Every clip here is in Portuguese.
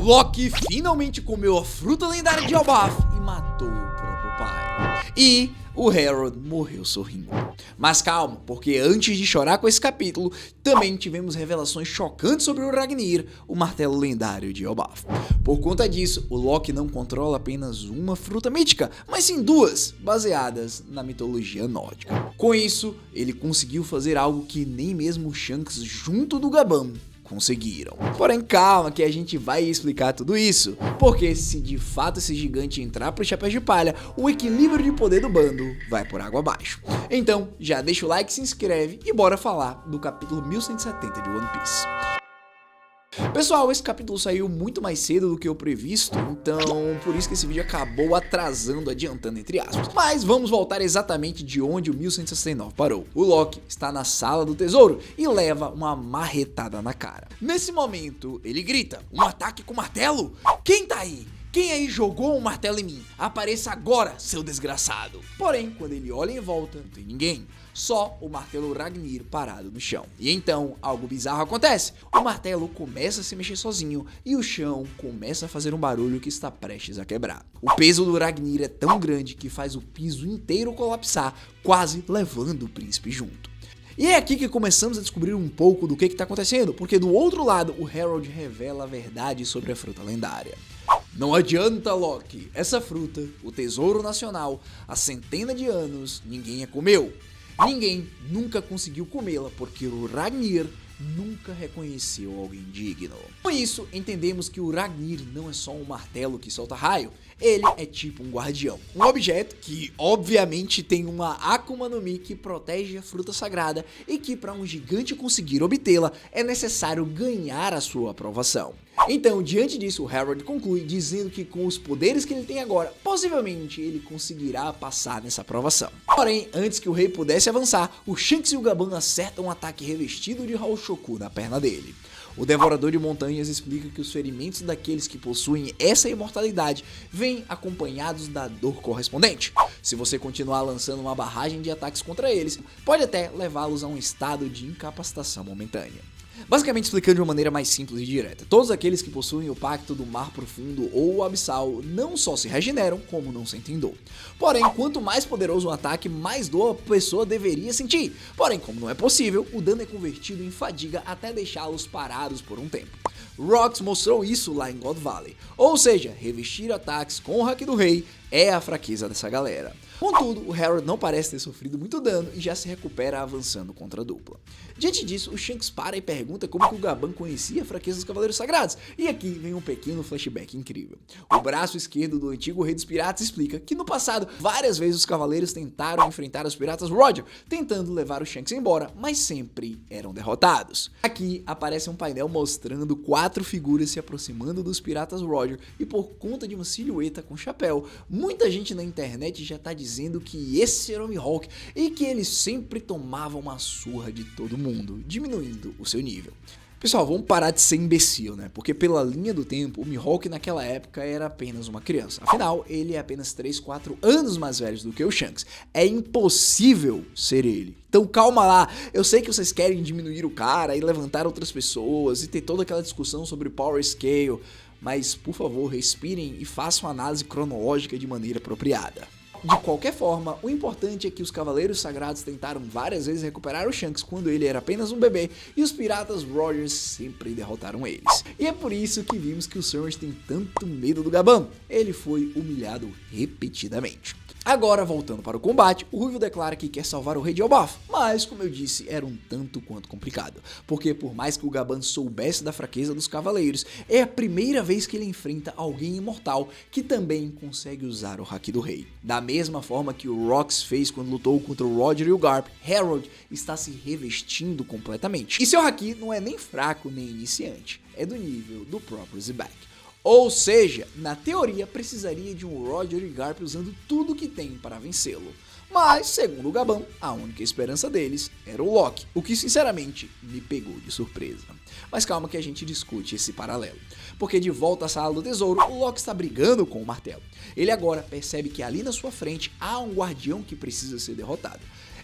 Loki finalmente comeu a fruta lendária de Elbaf e matou o próprio pai. E o Harold morreu sorrindo. Mas calma, porque antes de chorar com esse capítulo, também tivemos revelações chocantes sobre o Ragnir, o martelo lendário de Elbaf. Por conta disso, o Loki não controla apenas uma fruta mítica, mas sim duas, baseadas na mitologia nórdica. Com isso, ele conseguiu fazer algo que nem mesmo Shanks junto do Gaban conseguiram. Porém, calma que a gente vai explicar tudo isso, porque se de fato esse gigante entrar pro Chapéu de Palha, o equilíbrio de poder do bando vai por água abaixo. Então, já deixa o like, se inscreve e bora falar do capítulo 1170 de One Piece. Pessoal, esse capítulo saiu muito mais cedo do que o previsto, então por isso que esse vídeo acabou atrasando, adiantando entre aspas. Mas vamos voltar exatamente de onde o 1169 parou. O Loki está na sala do tesouro e leva uma marretada na cara. Nesse momento, ele grita: "Um ataque com martelo? Quem tá aí? Quem aí jogou um martelo em mim? Apareça agora, seu desgraçado!" Porém, quando ele olha em volta, não tem ninguém. Só o martelo Ragnir parado no chão. E então, algo bizarro acontece. O martelo começa a se mexer sozinho e o chão começa a fazer um barulho que está prestes a quebrar. O peso do Ragnir é tão grande que faz o piso inteiro colapsar, quase levando o príncipe junto. E é aqui que começamos a descobrir um pouco do que está acontecendo, porque do outro lado o Harold revela a verdade sobre a fruta lendária. Não adianta, Loki, essa fruta, o tesouro nacional, há centenas de anos ninguém a comeu. Ninguém nunca conseguiu comê-la porque o Ragnir nunca reconheceu alguém digno. Com isso, entendemos que o Ragnir não é só um martelo que solta raio, ele é tipo um guardião. Um objeto que, obviamente, tem uma Akuma no Mi que protege a fruta sagrada e que, para um gigante conseguir obtê-la, é necessário ganhar a sua aprovação. Então, diante disso, o Harold conclui dizendo que com os poderes que ele tem agora, possivelmente ele conseguirá passar nessa aprovação. Porém, antes que o rei pudesse avançar, o Shanks e o Gaban acertam um ataque revestido de Haoshoku na perna dele. O Devorador de Montanhas explica que os ferimentos daqueles que possuem essa imortalidade vêm acompanhados da dor correspondente. Se você continuar lançando uma barragem de ataques contra eles, pode até levá-los a um estado de incapacitação momentânea. Basicamente, explicando de uma maneira mais simples e direta, todos aqueles que possuem o Pacto do Mar Profundo ou o Abissal não só se regeneram, como não sentem dor. Porém, quanto mais poderoso o ataque, mais dor a pessoa deveria sentir. Porém, como não é possível, o dano é convertido em fadiga até deixá-los parados por um tempo. Rocks mostrou isso lá em God Valley, ou seja, revestir ataques com o Haki do Rei é a fraqueza dessa galera. Contudo, o Harold não parece ter sofrido muito dano e já se recupera avançando contra a dupla. Diante disso, o Shanks para e pergunta como que o Gaban conhecia a fraqueza dos Cavaleiros Sagrados, e aqui vem um pequeno flashback incrível. O braço esquerdo do antigo rei dos piratas explica que no passado, várias vezes os cavaleiros tentaram enfrentar os piratas Roger, tentando levar o Shanks embora, mas sempre eram derrotados. Aqui aparece um painel mostrando 4 figuras se aproximando dos piratas Roger, e por conta de uma silhueta com chapéu, muita gente na internet já tá dizendo que esse era o Mihawk e que ele sempre tomava uma surra de todo mundo, diminuindo o seu nível. Pessoal, vamos parar de ser imbecil, né? Porque pela linha do tempo, o Mihawk naquela época era apenas uma criança. Afinal, ele é apenas 3, 4 anos mais velho do que o Shanks. É impossível ser ele. Então calma lá, eu sei que vocês querem diminuir o cara e levantar outras pessoas e ter toda aquela discussão sobre Power Scale, mas por favor, respirem e façam a análise cronológica de maneira apropriada. De qualquer forma, o importante é que os Cavaleiros Sagrados tentaram várias vezes recuperar o Shanks quando ele era apenas um bebê e os piratas Rogers sempre derrotaram eles. E é por isso que vimos que o Surge tem tanto medo do Gaban. Ele foi humilhado repetidamente. Agora, voltando para o combate, o Ruivo declara que quer salvar o rei de Elbaf, mas, como eu disse, era um tanto quanto complicado, porque por mais que o Gaban soubesse da fraqueza dos cavaleiros, é a primeira vez que ele enfrenta alguém imortal que também consegue usar o Haki do Rei. Da mesma forma que o Rocks fez quando lutou contra o Roger e o Garp, Harold está se revestindo completamente. E seu Haki não é nem fraco nem iniciante, é do nível do próprio Zebak. Ou seja, na teoria precisaria de um Roger e Garp usando tudo que tem para vencê-lo. Mas, segundo o Gaban, a única esperança deles era o Loki, o que sinceramente me pegou de surpresa. Mas calma que a gente discute esse paralelo, porque de volta à sala do tesouro, o Loki está brigando com o martelo. Ele agora percebe que ali na sua frente há um guardião que precisa ser derrotado.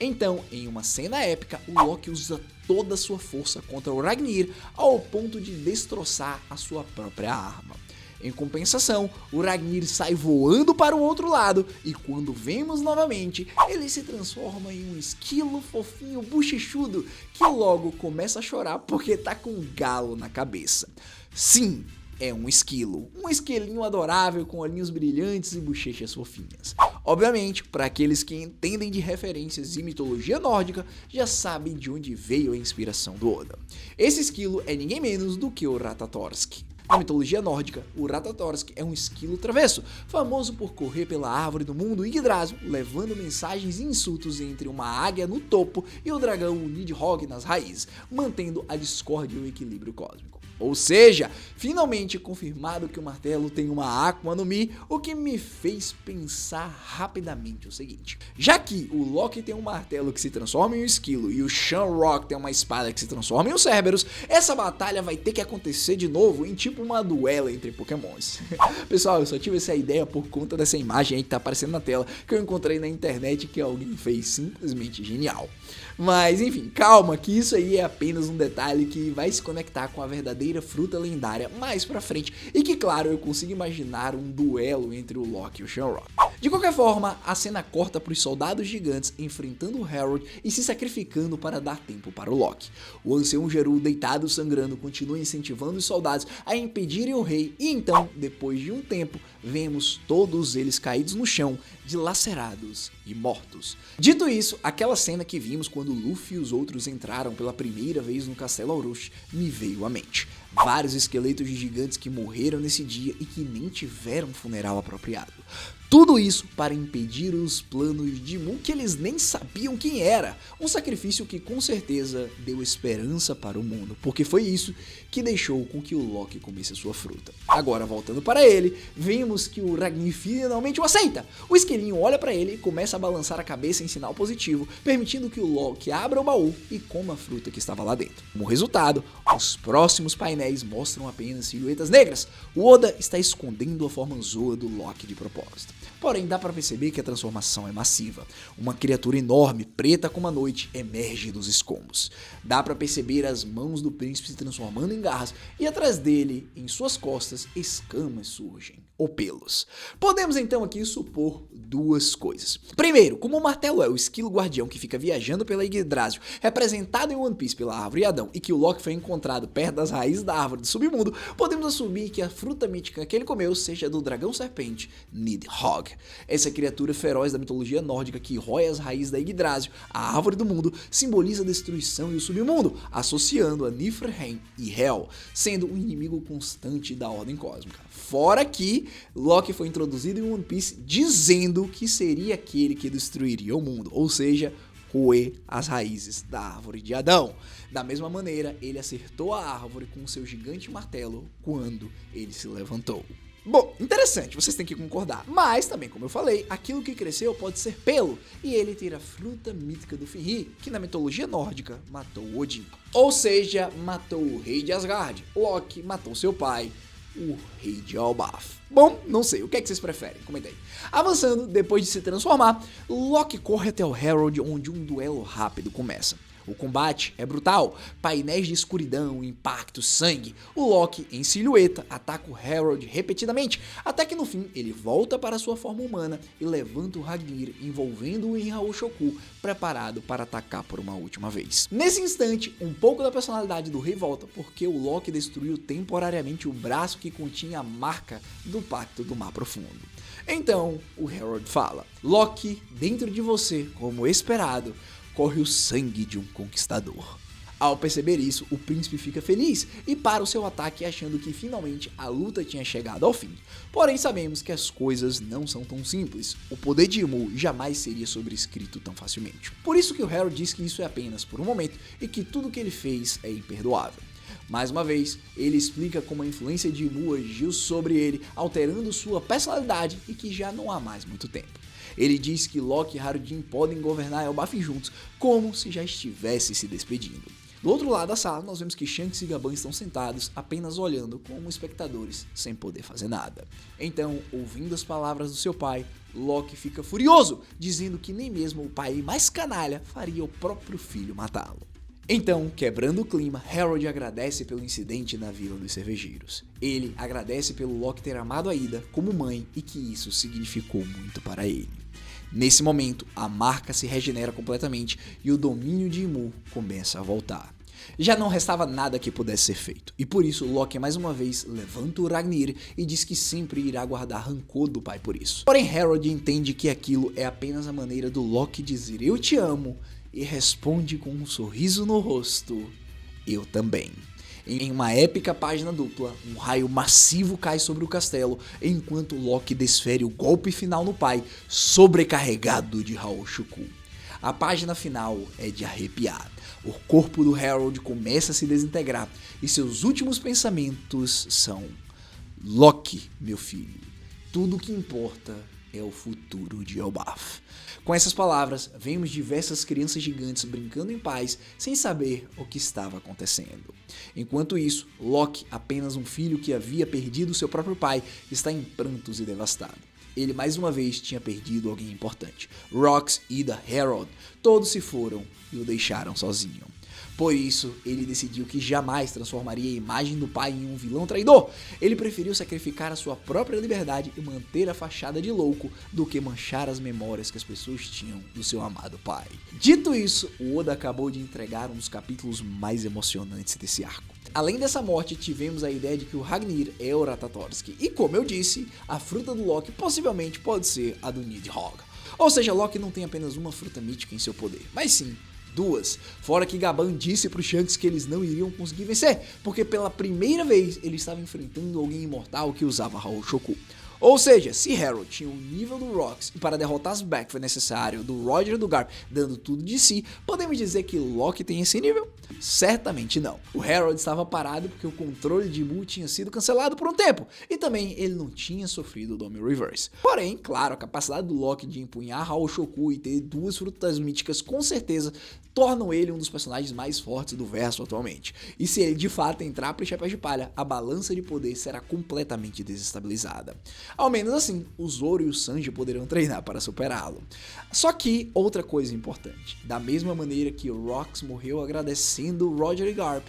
Então, em uma cena épica, o Loki usa toda a sua força contra o Ragnir ao ponto de destroçar a sua própria arma. Em compensação, o Ragnir sai voando para o outro lado e quando vemos novamente, ele se transforma em um esquilo fofinho bochechudo que logo começa a chorar porque tá com um galo na cabeça. Sim, é um esquilo, um esquilinho adorável com olhinhos brilhantes e bochechas fofinhas. Obviamente, para aqueles que entendem de referências e mitologia nórdica, já sabem de onde veio a inspiração do Oda. Esse esquilo é ninguém menos do que o Ratatorsk. Na mitologia nórdica, o Ratatorsk é um esquilo travesso, famoso por correr pela árvore do mundo Yggdrasil, levando mensagens e insultos entre uma águia no topo e o dragão Nidhogg nas raízes, mantendo a discórdia e o equilíbrio cósmico. Ou seja, finalmente confirmado que o martelo tem uma Akuma no Mi, o que me fez pensar rapidamente o seguinte: já que o Loki tem um martelo que se transforma em um esquilo e o Shamrock tem uma espada que se transforma em um Cerberus, essa batalha vai ter que acontecer de novo em tipo uma duela entre pokémons. Pessoal, eu só tive essa ideia por conta dessa imagem aí que tá aparecendo na tela, que eu encontrei na internet que alguém fez simplesmente genial. Mas enfim, calma, que isso aí é apenas um detalhe que vai se conectar com a verdadeira fruta lendária mais pra frente e que, claro, eu consigo imaginar um duelo entre o Loki e o Shamrock. De qualquer forma, a cena corta para os soldados gigantes enfrentando o Harold e se sacrificando para dar tempo para o Loki. O ancião Geru, deitado sangrando, continua incentivando os soldados a impedirem o rei e então, depois de um tempo, vemos todos eles caídos no chão, dilacerados e mortos. Dito isso, aquela cena que vimos quando Luffy e os outros entraram pela primeira vez no Castelo Orochi me veio à mente. Vários esqueletos de gigantes que morreram nesse dia e que nem tiveram um funeral apropriado. Tudo isso para impedir os planos de Mu que eles nem sabiam quem era. Um sacrifício que com certeza deu esperança para o mundo, porque foi isso que deixou com que o Loki comesse a sua fruta. Agora, voltando para ele, vemos que o Ragnir finalmente o aceita. O esquilinho olha para ele e começa a balançar a cabeça em sinal positivo, permitindo que o Loki abra o baú e coma a fruta que estava lá dentro. Como resultado, os próximos painéis mostram apenas silhuetas negras. O Oda está escondendo a forma Zoa do Loki de propósito. Porém, dá para perceber que a transformação é massiva. Uma criatura enorme, preta como a noite, emerge dos escombros. Dá para perceber as mãos do príncipe se transformando em garras e atrás dele, em suas costas, escamas surgem, ou pelos. Podemos então aqui supor duas coisas. Primeiro, como o martelo é o esquilo guardião que fica viajando pela Yggdrasil, representado em One Piece pela árvore Adão, e que o Loki foi encontrado perto das raízes da árvore do submundo, podemos assumir que a fruta mítica que ele comeu seja do dragão serpente Nidhogg. Essa criatura feroz da mitologia nórdica que rói as raízes da Yggdrasil, a árvore do mundo, simboliza a destruição e o submundo, associando a Niflheim e Hel, sendo um inimigo constante da ordem cósmica. Fora que Loki foi introduzido em One Piece dizendo que seria aquele que destruiria o mundo, ou seja, roer as raízes da árvore de Adão. Da mesma maneira, ele acertou a árvore com seu gigante martelo quando ele se levantou. Bom, interessante, vocês têm que concordar. Mas também, como eu falei, aquilo que cresceu pode ser pelo, e ele ter a fruta mítica do Fenrir, que na mitologia nórdica matou Odin. Ou seja, matou o rei de Asgard. Loki matou seu pai, o rei de Elbaf. Bom, não sei, o que é que vocês preferem? Comenta aí. Avançando, depois de se transformar, Loki corre até o Harold, onde um duelo rápido começa. O combate é brutal, painéis de escuridão, impacto, sangue. O Loki, em silhueta, ataca o Harold repetidamente, até que no fim ele volta para sua forma humana e levanta o Ragnir, envolvendo-o em Raoshoku, preparado para atacar por uma última vez. Nesse instante, um pouco da personalidade do rei volta, porque o Loki destruiu temporariamente o braço que continha a marca do Pacto do Mar Profundo. Então, o Harold fala: Loki, dentro de você, como esperado, corre o sangue de um conquistador. Ao perceber isso, o príncipe fica feliz e para o seu ataque achando que finalmente a luta tinha chegado ao fim. Porém sabemos que as coisas não são tão simples. O poder de Mu jamais seria sobrescrito tão facilmente. Por isso que o Harold diz que isso é apenas por um momento e que tudo que ele fez é imperdoável. Mais uma vez, ele explica como a influência de Mu agiu sobre ele, alterando sua personalidade e que já não há mais muito tempo. Ele diz que Loki e Harudin podem governar Elbaf juntos, como se já estivesse se despedindo. Do outro lado da sala, nós vemos que Shanks e Gaban estão sentados, apenas olhando como espectadores, sem poder fazer nada. Então, ouvindo as palavras do seu pai, Loki fica furioso, dizendo que nem mesmo o pai mais canalha faria o próprio filho matá-lo. Então, quebrando o clima, Harold agradece pelo incidente na Vila dos Cervejeiros. Ele agradece pelo Loki ter amado a Ida como mãe e que isso significou muito para ele. Nesse momento, a marca se regenera completamente e o domínio de Ymir começa a voltar. Já não restava nada que pudesse ser feito, e por isso Loki mais uma vez levanta o Ragnir e diz que sempre irá guardar rancor do pai por isso. Porém, Harold entende que aquilo é apenas a maneira do Loki dizer "eu te amo" e responde com um sorriso no rosto: "eu também". Em uma épica página dupla, um raio massivo cai sobre o castelo, enquanto Loki desfere o golpe final no pai, sobrecarregado de Raul Shuku. A página final é de arrepiar. O corpo do Harold começa a se desintegrar e seus últimos pensamentos são: Loki, meu filho, tudo o que importa é o futuro de Elbaf. Com essas palavras, vemos diversas crianças gigantes brincando em paz, sem saber o que estava acontecendo. Enquanto isso, Loki, apenas um filho que havia perdido seu próprio pai, está em prantos e devastado. Ele mais uma vez tinha perdido alguém importante. Rox, Ida, Harold, todos se foram e o deixaram sozinho. Por isso, ele decidiu que jamais transformaria a imagem do pai em um vilão traidor. Ele preferiu sacrificar a sua própria liberdade e manter a fachada de louco do que manchar as memórias que as pessoas tinham do seu amado pai. Dito isso, o Oda acabou de entregar um dos capítulos mais emocionantes desse arco. Além dessa morte, tivemos a ideia de que o Ragnir é o Ratatorsky, e como eu disse, a fruta do Loki possivelmente pode ser a do Nidhogg. Ou seja, Loki não tem apenas uma fruta mítica em seu poder, mas sim duas, fora que Gaban disse pro Shanks que eles não iriam conseguir vencer, porque pela primeira vez ele estava enfrentando alguém imortal que usava Raul Shoku. Ou seja, se Harold tinha o nível do Rox e para derrotar as Back foi necessário do Roger e do Garp dando tudo de si, podemos dizer que Loki tem esse nível? Certamente não. O Harold estava parado porque o controle de Mu tinha sido cancelado por um tempo, e também ele não tinha sofrido o Dome Reverse. Porém, claro, a capacidade do Loki de empunhar Raul Shoku e ter duas frutas míticas com certeza tornam ele um dos personagens mais fortes do verso atualmente. E se ele de fato entrar pro Chapéu de Palha, a balança de poder será completamente desestabilizada. Ao menos assim, o Zoro e o Sanji poderão treinar para superá-lo. Só que, outra coisa importante, da mesma maneira que o Rox morreu agradecendo Roger e Garp,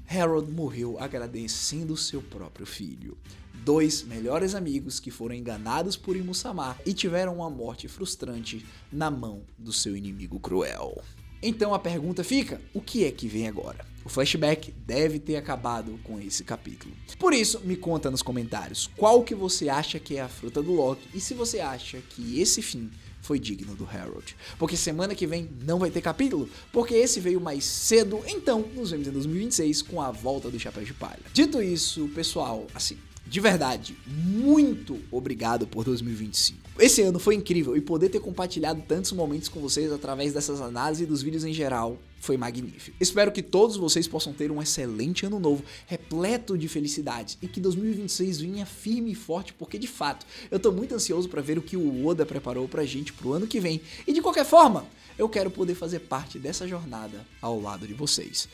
Harold morreu agradecendo seu próprio filho. Dois melhores amigos que foram enganados por Imu-sama e tiveram uma morte frustrante na mão do seu inimigo cruel. Então a pergunta fica, o que é que vem agora? O flashback deve ter acabado com esse capítulo. Por isso, me conta nos comentários qual que você acha que é a fruta do Loki e se você acha que esse fim foi digno do Harold. Porque semana que vem não vai ter capítulo, porque esse veio mais cedo, então nos vemos em 2026 com a volta do Chapéu de Palha. Dito isso, pessoal, assim, de verdade, muito obrigado por 2025. Esse ano foi incrível e poder ter compartilhado tantos momentos com vocês através dessas análises e dos vídeos em geral foi magnífico. Espero que todos vocês possam ter um excelente ano novo, repleto de felicidades, e que 2026 venha firme e forte, porque de fato, eu tô muito ansioso para ver o que o Oda preparou pra gente pro ano que vem. E de qualquer forma, eu quero poder fazer parte dessa jornada ao lado de vocês.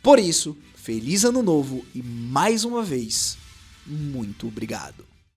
Por isso, feliz ano novo e mais uma vez, muito obrigado.